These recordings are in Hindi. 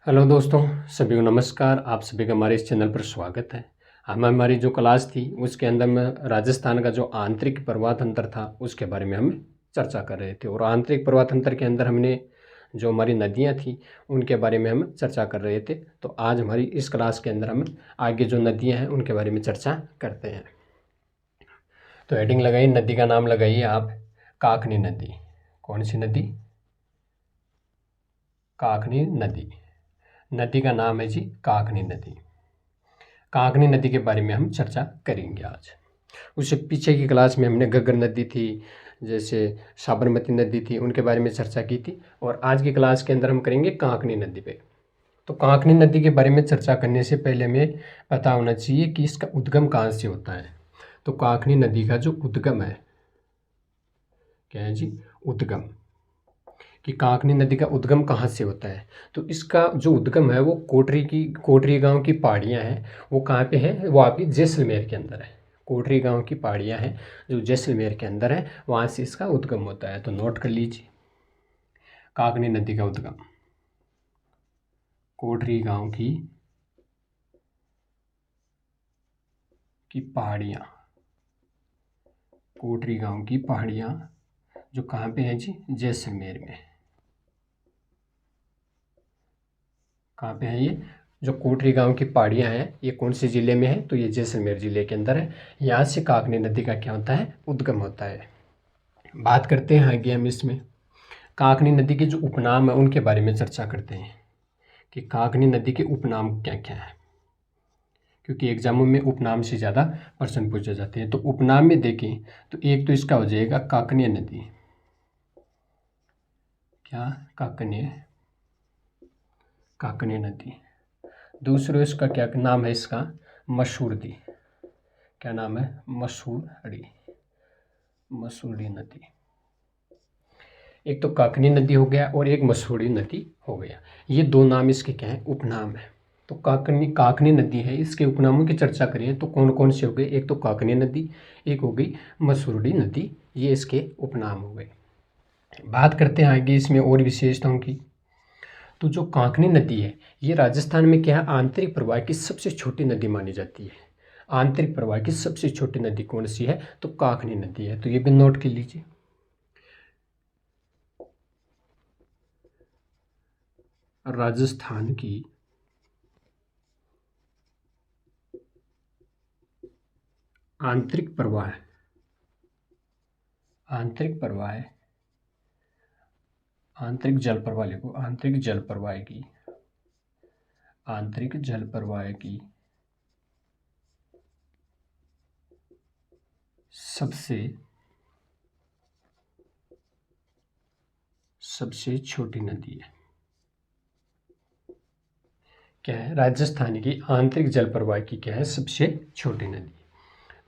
हेलो दोस्तों, सभी को नमस्कार। आप सभी का हमारे इस चैनल पर स्वागत है। हमारी जो क्लास थी उसके अंदर में राजस्थान का जो आंतरिक पर्वत तंत्र था उसके बारे में हम चर्चा कर रहे थे। और आंतरिक पर्वत तंत्र के अंदर हमने जो हमारी नदियां थी उनके बारे में हम चर्चा कर रहे थे। तो आज हमारी इस क्लास के अंदर हम आगे जो नदियाँ हैं उनके बारे में चर्चा करते हैं। तो हेडिंग लगाइए, नदी का नाम लगाइए आप, काकनी नदी। कौन सी नदी? काकनी नदी। नदी का नाम है जी काकनी नदी। काकनी नदी के बारे में हम चर्चा करेंगे आज। उससे पीछे की क्लास में हमने घग्गर नदी थी, जैसे साबरमती नदी थी, उनके बारे में चर्चा की थी। और आज की क्लास के अंदर हम करेंगे काकनी नदी पे। तो काकनी नदी के बारे में चर्चा करने से पहले हमें पता होना चाहिए कि इसका उद्गम कहाँ से होता है। तो काकनी नदी का जो उद्गम है, क्या है जी? उद्गम। कि काकनी नदी का उद्गम कहाँ से होता है। तो इसका जो उद्गम है वो कोटरी गांव की पहाड़ियाँ हैं। वो कहाँ पे है? वो आपकी जैसलमेर के अंदर है। कोटरी गांव की पहाड़ियाँ हैं जो जैसलमेर के अंदर है, वहाँ से इसका उद्गम होता है। तो नोट कर लीजिए, काकनी नदी का उद्गम कोटरी गांव की पहाड़ियाँ। कोटरी गांव की पहाड़ियाँ जो कहाँ पे है जी? जैसलमेर में। कहाँ पे है ये? जो कोटरी गांव की पहाड़ियाँ हैं ये कौन से ज़िले में है? तो ये जैसलमेर ज़िले के अंदर है। यहाँ से काकनी नदी का क्या होता है? उद्गम होता है। बात करते हैं आगे हम इसमें काकनी नदी के जो उपनाम है उनके बारे में चर्चा करते हैं कि काकनी नदी के उपनाम क्या क्या है, क्योंकि एग्जामों में उपनाम से ज़्यादा प्रश्न पूछे जाते हैं। तो उपनाम में देखें तो एक तो इसका हो जाएगा काकनीय नदी। क्या? काकनीय नदी। दूसरा इसका क्या नाम है? इसका मसूरडी। क्या नाम है? मसूरडी नदी। एक तो काकनी नदी हो गया और एक मसूरडी नदी हो गया। ये दो नाम इसके क्या है? उपनाम है। तो काकनी नदी है, इसके उपनामों की चर्चा करें तो कौन कौन से हो गए? एक तो काकनी नदी, एक हो गई मसूरडी नदी, ये इसके उपनाम हो गए। बात करते हैं आगे इसमें और विशेषताओं की। तो जो काकनी नदी है ये राजस्थान में क्या है? आंतरिक प्रवाह की सबसे छोटी नदी मानी जाती है। आंतरिक प्रवाह की सबसे छोटी नदी कौन सी है? तो काकनी नदी है। तो ये भी नोट कर लीजिए। राजस्थान की आंतरिक प्रवाह, आंतरिक जल प्रवाह लिखो, आंतरिक जल प्रवाह की सबसे छोटी नदी है। क्या है? राजस्थान की आंतरिक जल प्रवाह की क्या है? सबसे छोटी नदी।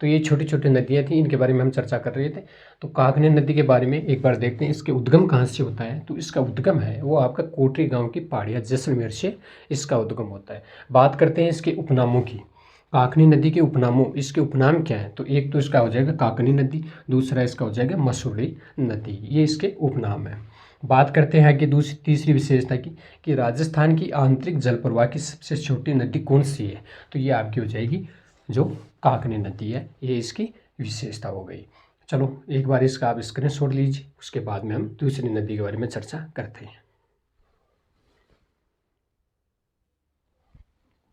तो ये छोटी छोटी नदियाँ थी, इनके बारे में हम चर्चा कर रहे थे। तो काकनी नदी के बारे में एक बार देखते हैं, इसके उद्गम कहाँ से होता है। तो इसका उद्गम है वो आपका कोटरी गांव की पहाड़ियाँ जैसलमेर से इसका उद्गम होता है। बात करते हैं इसके उपनामों की। काकनी नदी के उपनामों, इसके उपनाम क्या है? तो एक तो इसका हो जाएगा काकनी नदी, दूसरा इसका हो जाएगा मसूरडी नदी, ये इसके उपनाम है। बात करते हैं आगे तीसरी विशेषता की कि राजस्थान की आंतरिक जल प्रवाह की सबसे छोटी नदी कौन सी है। तो ये आपकी हो जाएगी जो काकनी नदी है, ये इसकी विशेषता हो गई। चलो एक बार इसका आप स्क्रीनशॉट लीजिए, उसके बाद में हम दूसरी नदी के बारे में चर्चा करते हैं।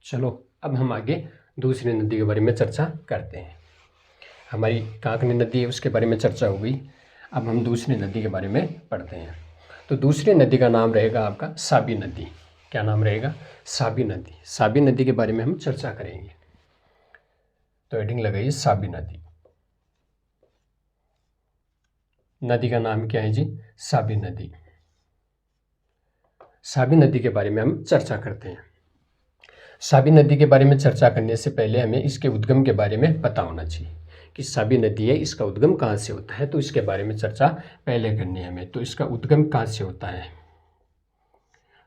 चलो अब हम आगे दूसरी नदी के बारे में चर्चा करते हैं। हमारी काकनी नदी है उसके बारे में चर्चा हो गई। अब हम दूसरी नदी के बारे में पढ़ते हैं। तो दूसरी नदी का नाम रहेगा आपका साबी नदी। क्या नाम रहेगा? साबी नदी। साबी नदी के बारे में हम चर्चा करेंगे। तो हेडिंग लगाइए साबी नदी। नदी का नाम क्या है जी? साबी नदी। साबी नदी के बारे में हम चर्चा करते हैं। साबी नदी के बारे में चर्चा करने से पहले हमें इसके उद्गम के बारे में पता होना चाहिए कि साबी नदी है, इसका उद्गम कहाँ से होता है। तो इसके बारे में चर्चा पहले करनी है हमें। तो इसका उद्गम कहाँ से होता है?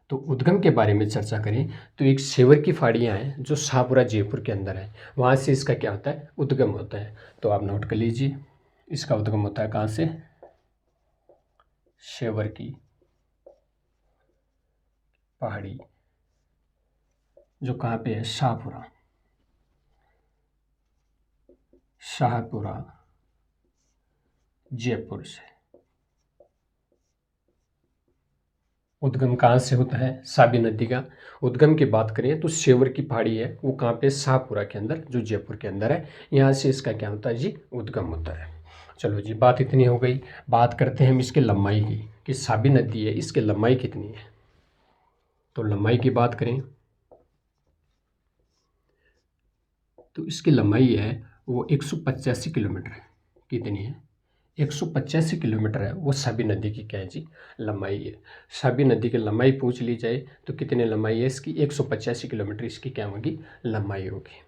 तो उद्गम के बारे में चर्चा करें तो एक सेवर की फाड़ियाँ हैं जो शाहपुरा जयपुर के अंदर है, वहाँ से इसका क्या होता है? उद्गम होता है। तो आप नोट कर लीजिए, इसका उद्गम होता है कहाँ से? सेवर की पहाड़ी जो कहाँ पे है, शाहपुरा, शाहपुरा जयपुर से। उद्गम कहाँ से होता है, साबी नदी का उद्गम की बात करें तो सेवर की पहाड़ी है, वो कहाँ पे, शाहपुरा के अंदर, जो जयपुर के अंदर है। यहाँ से इसका क्या होता है जी, उद्गम होता है। चलो जी, बात इतनी हो गई। बात करते हैं हम इसके लंबाई की, कि साबी नदी है, इसकी लंबाई कितनी है। तो लंबाई की बात करें तो इसकी लंबाई है वो 185 किलोमीटर है। कितनी है, 185 किलोमीटर है वो साबी नदी की क्या है जी, लंबाई है। साबी नदी की लंबाई पूछ ली जाए तो कितनी लंबाई है इसकी, 185 किलोमीटर इसकी क्या होगी, लंबाई होगी।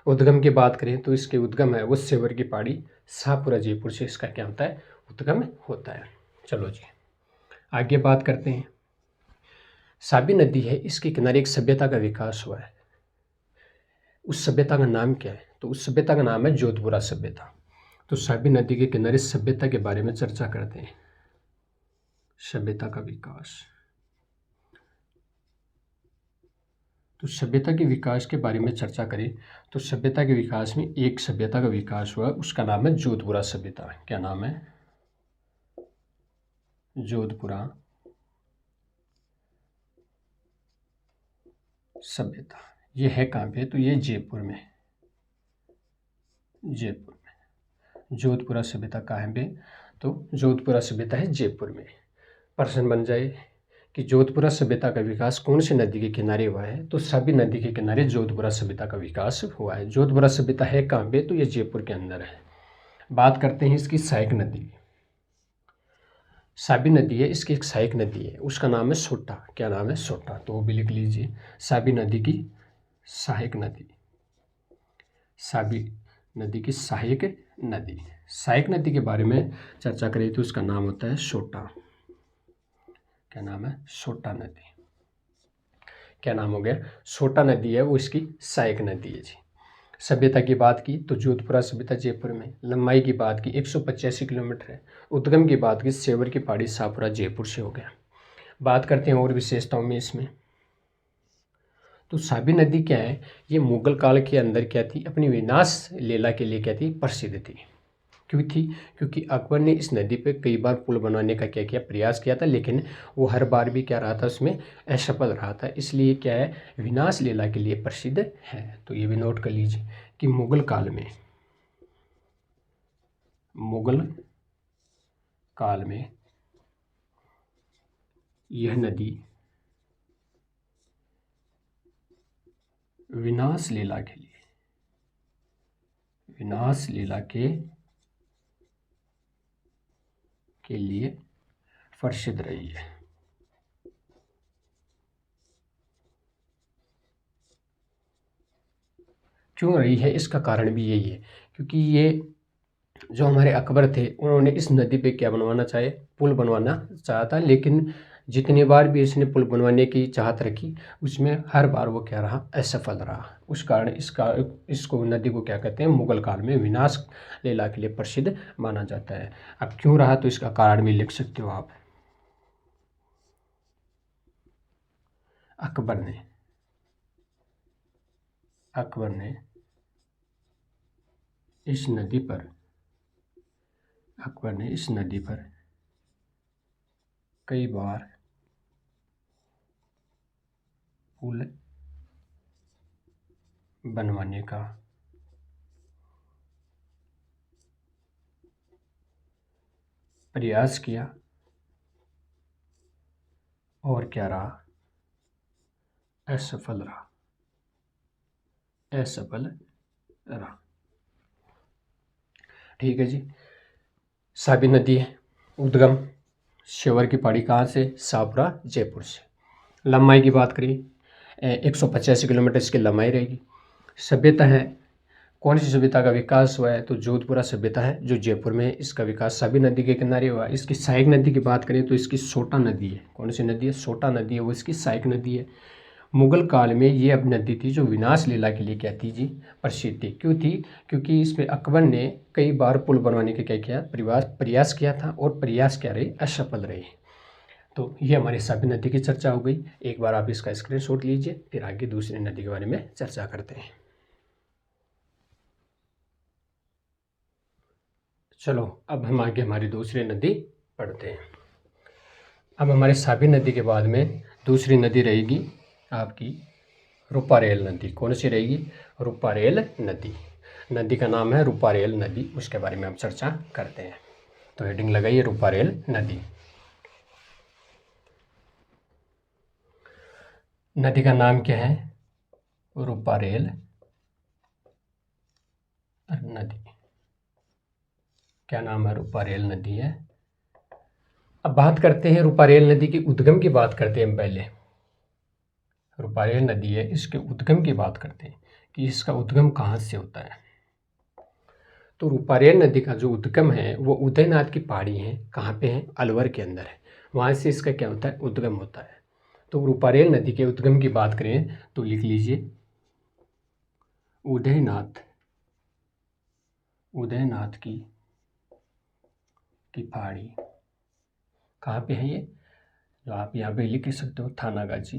उद्गम की बात करें तो इसके उद्गम है वो सेवर की पहाड़ी शाहपुरा जयपुर से इसका क्या होता है, उद्गम होता है। चलो जी, आगे बात करते हैं। साबी नदी है, इसके किनारे एक सभ्यता का विकास हुआ है। उस सभ्यता का नाम क्या है, तो उस सभ्यता का नाम है जोधपुरा सभ्यता। तो साबी नदी के किनारे सभ्यता के बारे में चर्चा करते हैं। सभ्यता का विकास, तो सभ्यता के विकास के बारे में चर्चा करें तो सभ्यता के विकास में एक सभ्यता का विकास हुआ, उसका नाम है जोधपुरा सभ्यता। क्या नाम है, जोधपुरा सभ्यता। ये है कहाँ पे, तो ये जयपुर में, जयपुर में जोधपुरा सभ्यता कहाँ पे, तो जोधपुरा सभ्यता है जयपुर में। प्रश्न बन जाए कि जोधपुरा सभ्यता का विकास कौन सी नदी के किनारे हुआ है, तो साबी नदी के किनारे जोधपुरा सभ्यता का विकास हुआ है। जोधपुरा सभ्यता है कहाँ पे, तो ये जयपुर के अंदर है। बात करते हैं इसकी सहायक नदी। साबी नदी है, इसकी एक सहायक नदी है, उसका नाम है सोटा। क्या नाम है, सोटा। तो वो भी लिख लीजिए, साबी नदी की सहायक नदी, साबी नदी की सहायक नदी। सहायक नदी के बारे में चर्चा करें तो उसका नाम होता है सोटा। क्या नाम है, सोटा नदी। क्या नाम हो गया, सोटा नदी है वो इसकी सहायक नदी है जी। सभ्यता की बात की तो जोधपुरा सभ्यता जयपुर में। लंबाई की बात की 185 किलोमीटर है। उद्गम की बात की सेवर की पहाड़ी शाहपुरा जयपुर से हो गया। बात करते हैं और विशेषताओं में इसमें। तो साबी नदी क्या है, ये मुगल काल के अंदर क्या थी, अपनी विनाश लीला के लिए क्या थी, प्रसिद्ध थी। क्यों थी, क्योंकि अकबर ने इस नदी पे कई बार पुल बनवाने का क्या किया, प्रयास किया था, लेकिन वो हर बार भी क्या रहा था, उसमें असफल रहा था। इसलिए क्या है, विनाश लीला के लिए प्रसिद्ध है। तो ये भी नोट कर लीजिए कि मुगल काल में, मुगल काल में यह नदी विनाश लीला के लिए, विनाश लीला के लिए प्रसिद्ध रही है। क्यों रही है, इसका कारण भी यही है, क्योंकि ये जो हमारे अकबर थे उन्होंने इस नदी पे क्या बनवाना चाहे, पुल बनवाना चाहा था, लेकिन जितनी बार भी इसने पुल बनवाने की चाहत रखी उसमें हर बार वो क्या रहा, असफल रहा। उस कारण इसको नदी को क्या कहते हैं, मुगल काल में विनाश लीला के लिए प्रसिद्ध माना जाता है। अब क्यों रहा, तो इसका कारण भी लिख सकते हो आप। अकबर ने इस नदी पर, अकबर ने इस नदी पर कई बार पुल बनवाने का प्रयास किया और क्या रहा, असफल रहा, असफल रहा। ठीक है जी। साबी नदी है, उद्गम सेवर की पहाड़ी कहाँ से, शाहपुरा जयपुर से। लंबाई की बात करें 185 किलोमीटर इसकी लंबाई रहेगी। सभ्यता है, कौन सी सभ्यता का विकास हुआ है, तो जोधपुरा सभ्यता है जो जयपुर में है, इसका विकास साबी नदी के किनारे हुआ। इसकी सहायक नदी की बात करें तो इसकी सोटा नदी है। कौन सी नदी है, सोटा नदी है, वो इसकी सहायक नदी है। मुगल काल में ये अब नदी थी जो विनाश लीला के लिए क्या थी जी, प्रसिद्ध थी। क्यों थी, क्योंकि इसमें अकबर ने कई बार पुल बनवाने का क्या किया, प्रयास किया था और प्रयास क्या रहे, असफल रहे। तो ये हमारी साबी नदी की चर्चा हो गई। एक बार आप इसका स्क्रीनशॉट लीजिए, फिर आगे दूसरी नदी के बारे में चर्चा करते हैं। चलो अब हम आगे हमारी दूसरी नदी पढ़ते हैं। अब हमारे साबी नदी के बाद में दूसरी नदी रहेगी आपकी रूपारेल नदी। कौन सी रहेगी? रूपारेल नदी। नदी का नाम है रूपारेल नदी, उसके बारे में हम चर्चा करते हैं। तो हेडिंग लगाइए रूपारेल नदी। नदी का नाम क्या है? रूपारेल नदी। क्या नाम है? रूपारेल नदी है। अब बात करते हैं रूपारेल नदी की उद्गम की बात करते हैं हम पहले। रूपारेल नदी है, इसके उद्गम की बात करते हैं कि इसका उद्गम कहाँ से होता है। तो रूपारेल नदी का जो उद्गम है वो उदयनाथ की पहाड़ी है। कहाँ पे है? अलवर के अंदर है। वहाँ से इसका क्या होता है? उद्गम होता है। तो रूपारेल नदी के उद्गम की बात करें तो लिख लीजिए उदयनाथ। उदयनाथ की पहाड़ी कहाँ पे है? ये जो आप यहाँ पे लिख सकते हो, थानागाजी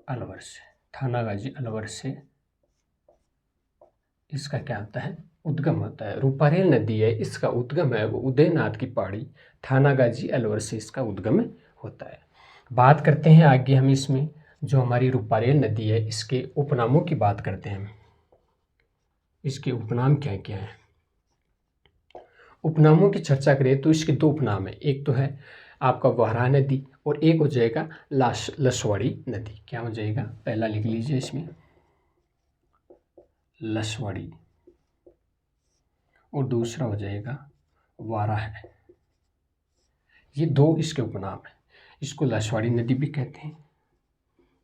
अलवर से। थानागाजी अलवर से इसका क्या होता है? उद्गम होता है। रूपारेल नदी है, इसका उद्गम है वो उदयनाथ की पहाड़ी थानागाजी अलवर से इसका उद्गम होता है। बात करते हैं आगे हम इसमें जो हमारी रूपारेल नदी है इसके उपनामों की बात करते हैं। इसके उपनाम क्या क्या है? उपनामों की चर्चा करें तो इसके दो उपनाम है। एक तो है आपका वाराह नदी और एक हो जाएगा लसवाड़ी नदी। क्या हो जाएगा? पहला लिख लीजिए इसमें लसवाड़ी और दूसरा हो जाएगा वाराह। ये दो इसके उपनाम है। इसको लसवाड़ी नदी भी कहते हैं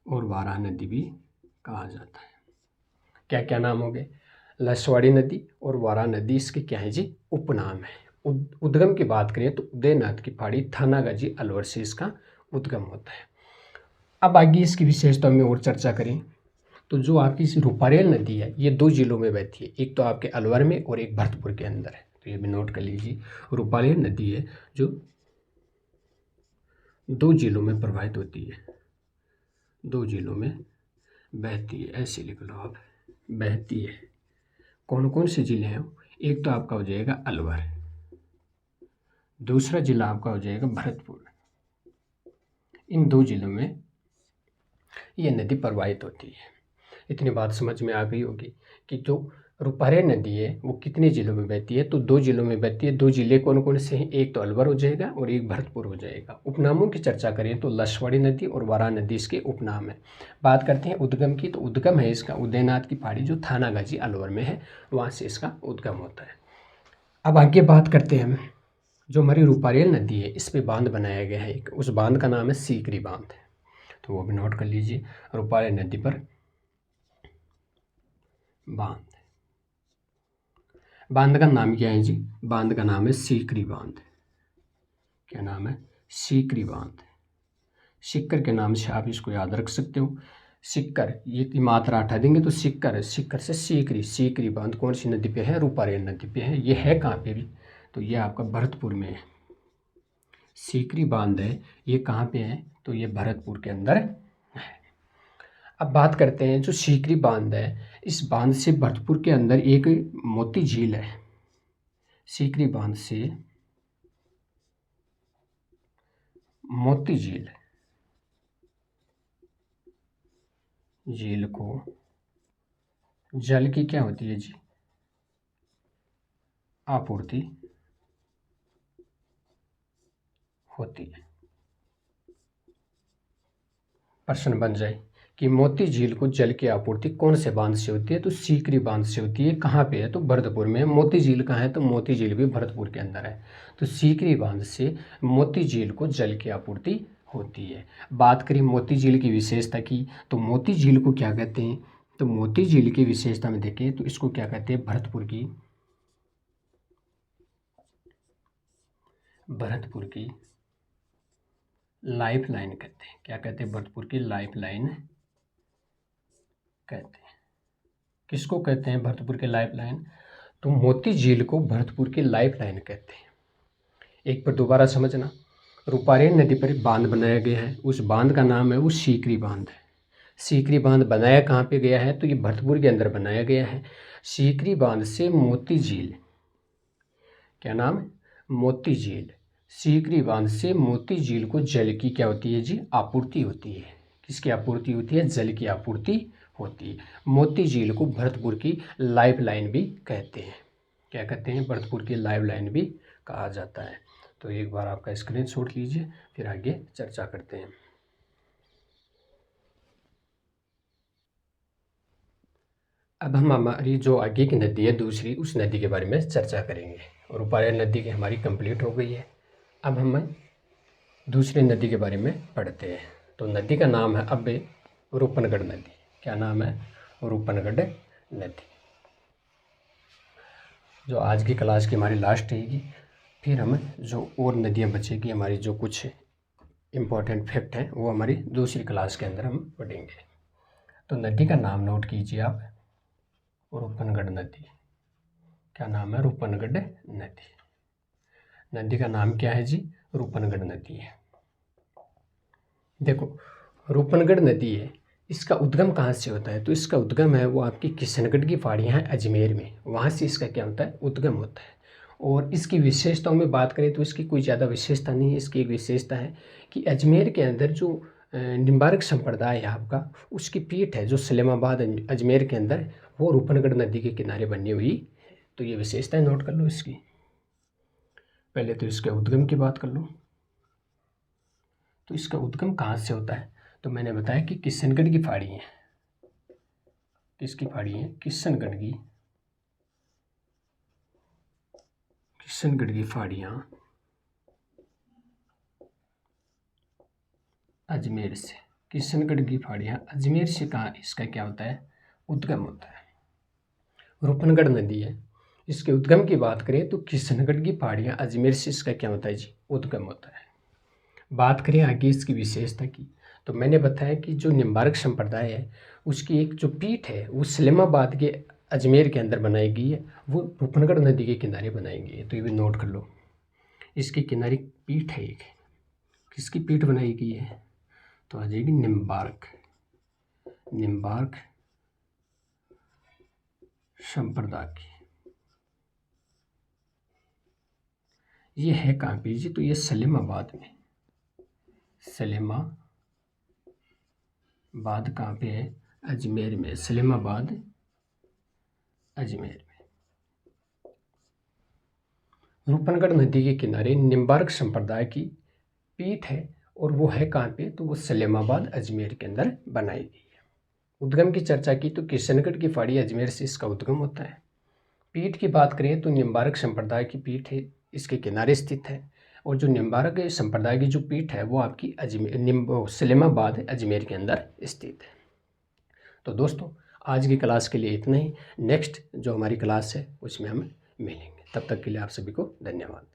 और वाराह नदी भी कहा जाता है। क्या क्या नाम हो गए? लसवाड़ी नदी और वाराह नदी इसके क्या है जी? उपनाम है। उद्गम की बात करें तो उदयनाथ की पहाड़ी थानागाजी अलवर से इसका उद्गम होता है। अब आगे इसकी विशेषता में और चर्चा करें तो जो आपकी इस रूपारेल नदी है ये दो जिलों में बहती है। एक तो आपके अलवर में और एक भरतपुर के अंदर है। तो ये भी नोट कर लीजिए। रूपारेल नदी है जो दो जिलों में प्रवाहित होती है, दो जिलों में बहती है। ऐसे लिख लो आप, बहती है। कौन कौन से जिले हैं? एक तो आपका हो जाएगा अलवर, दूसरा जिला आपका हो जाएगा भरतपुर। इन दो जिलों में ये नदी प्रवाहित होती है। इतनी बात समझ में आ गई होगी कि जो रूपारेल नदी है वो कितने जिलों में बहती है? तो दो जिलों में बहती है। दो जिले कौन कौन से हैं? एक तो अलवर हो जाएगा और एक भरतपुर हो जाएगा। उपनामों की चर्चा करें तो लसवाड़ी नदी और वाराह नदी इसके उपनाम है। बात करते हैं उद्गम की, तो उद्गम है इसका उदयनाथ की पहाड़ी जो थानागाजी अलवर में है, वहाँ से इसका उद्गम होता है। अब आगे बात करते हैं हम जो हमारी रूपारेल नदी है इस पे बांध बनाया गया है एक, उस बांध का नाम है सीकरी बांध। तो वो भी नोट कर लीजिए। रूपारेल नदी पर बांध, बांध का नाम क्या है जी? बांध का नाम है सीकरी बांध। क्या नाम है? सीकरी बांध। सिक्कर के नाम से आप इसको याद रख सकते हो। सिक्कर, ये की मात्रा हटा देंगे तो सिक्कर है, सिक्कर से सीकरी। सीकरी बांध कौन सी नदी पे है? रूपारेल नदी पे है। ये है कहाँ पे भी? तो ये आपका भरतपुर में है। सीकरी बांध है, ये कहाँ पे है? तो ये भरतपुर के अंदर है। अब बात करते हैं जो सीकरी बांध है, इस बांध से भरतपुर के अंदर एक मोती झील है। सीकरी बांध से मोती झील, झील को जल की क्या होती है जी? आपूर्ति होती है। प्रश्न बन जाए कि मोती झील को जल की आपूर्ति कौन से बांध से होती है? तो सीकरी बांध से होती है। कहाँ पे है? तो भरतपुर में। मोती झील कहाँ है? तो मोती झील भी भरतपुर के अंदर है। तो सीकरी बांध से मोती झील को जल की आपूर्ति होती है। बात करें मोती झील की विशेषता की, तो मोती झील को क्या कहते हैं? तो मोती झील की विशेषता में देखें तो इसको क्या कहते हैं? भरतपुर की लाइफ लाइन कहते हैं। क्या कहते हैं? भरतपुर की लाइफ लाइन कहते हैं। किसको कहते हैं भरतपुर की लाइफ लाइन? तो मोती झील को भरतपुर की लाइफ लाइन कहते हैं। एक पर दोबारा समझना। रूपारेल नदी पर बांध बनाया गया है, उस बांध का नाम है वो सीकरी बांध है। सीकरी बांध बनाया कहाँ पे गया है, तो ये भरतपुर के अंदर बनाया गया है। सीकरी बांध से मोती झील, क्या नाम है, मोती झील। सीकरी बांध से मोती झील को जल की क्या होती है जी, आपूर्ति होती है। किसकी आपूर्ति होती है, जल की आपूर्ति होती है। मोती झील को भरतपुर की लाइफ लाइन भी कहते हैं। क्या कहते हैं, भरतपुर की लाइफ लाइन भी कहा जाता है। तो एक बार आपका स्क्रीनशॉट लीजिए, फिर आगे चर्चा करते हैं। अब हम हमारी जो आगे की नदी है दूसरी, उस नदी के बारे में चर्चा करेंगे। और रूपारेल नदी की हमारी कंप्लीट हो गई है। अब हम दूसरी नदी के बारे में पढ़ते हैं। तो नदी का नाम है अब रूपनगढ़ नदी। क्या नाम है, रूपनगढ़ नदी। जो आज की क्लास की हमारी लास्ट रहेगी, फिर हम जो और नदियाँ बचेगी हमारी, जो कुछ इम्पोर्टेंट फैक्ट हैं वो हमारी दूसरी क्लास के अंदर हम पढ़ेंगे। तो नदी का नाम नोट कीजिए आप, रूपनगढ़ नदी। क्या नाम है, रूपनगढ़ नदी। नदी का नाम क्या है जी, रूपनगढ़ नदी है। देखो, रूपनगढ़ नदी है, इसका उद्गम कहाँ से होता है, तो इसका उद्गम है वो आपकी किशनगढ़ की पहाड़ियाँ हैं अजमेर में, वहाँ से इसका क्या होता है, उद्गम होता है। और इसकी विशेषताओं में बात करें तो इसकी कोई ज़्यादा विशेषता नहीं है। इसकी एक विशेषता है कि अजमेर के अंदर जो निम्बार्क संप्रदाय है आपका, उसकी पीठ है जो सलेमाबाद अजमेर के अंदर, वो रूपनगढ़ नदी के किनारे बनी हुई। तो ये विशेषताएं नोट कर लो इसकी। पहले तो इसके उद्गम की बात कर लो। तो इसका उद्गम कहाँ से होता है, तो मैंने बताया कि किशनगढ़ की पहाड़ी है। किसकी पहाड़ी है, किशनगढ़ की, किशनगढ़ की पहाड़ियाँ अजमेर से, किशनगढ़ की पहाड़ियाँ अजमेर से कहाँ इसका क्या होता है, उद्गम होता है। रूपनगढ़ नदी है, इसके उद्गम की बात करें तो किशनगढ़ की पहाड़ियाँ अजमेर से इसका क्या होता है जी, उद्गम होता है। बात करें आगे इसकी विशेषता की, तो मैंने बताया कि जो निम्बार्क संप्रदाय है उसकी एक जो पीठ है वो सलेमाबाद के अजमेर के अंदर बनाई गई है, वो रूपनगढ़ नदी के किनारे बनाई गई है। तो ये भी नोट कर लो, इसके किनारे पीठ है एक, किसकी पीठ बनाई गई है, तो आ जाएगी निम्बार्क, निम्बार्क संप्रदाय की। ये है कहाँ पे जी, तो ये सलेमाबाद में, सलेमाबाद कहाँ पे है, अजमेर में, सलेमाबाद अजमेर में। रूपनगढ़ नदी के किनारे निम्बार्क संप्रदाय की पीठ है, और वो है कहाँ पे, तो वो सलेमाबाद अजमेर के अंदर बनाई गई है। उद्गम की चर्चा की तो किशनगढ़ की पहाड़ी अजमेर से इसका उद्गम होता है। पीठ की बात करें तो निम्बार्क संप्रदाय की पीठ है, इसके किनारे स्थित है। और जो निम्बार्क संप्रदाय की जो पीठ है वो आपकी अजमेर सलेमाबाद अजमेर के अंदर स्थित है। तो दोस्तों, आज की क्लास के लिए इतना ही। नेक्स्ट जो हमारी क्लास है उसमें हम मिलेंगे। तब तक के लिए आप सभी को धन्यवाद।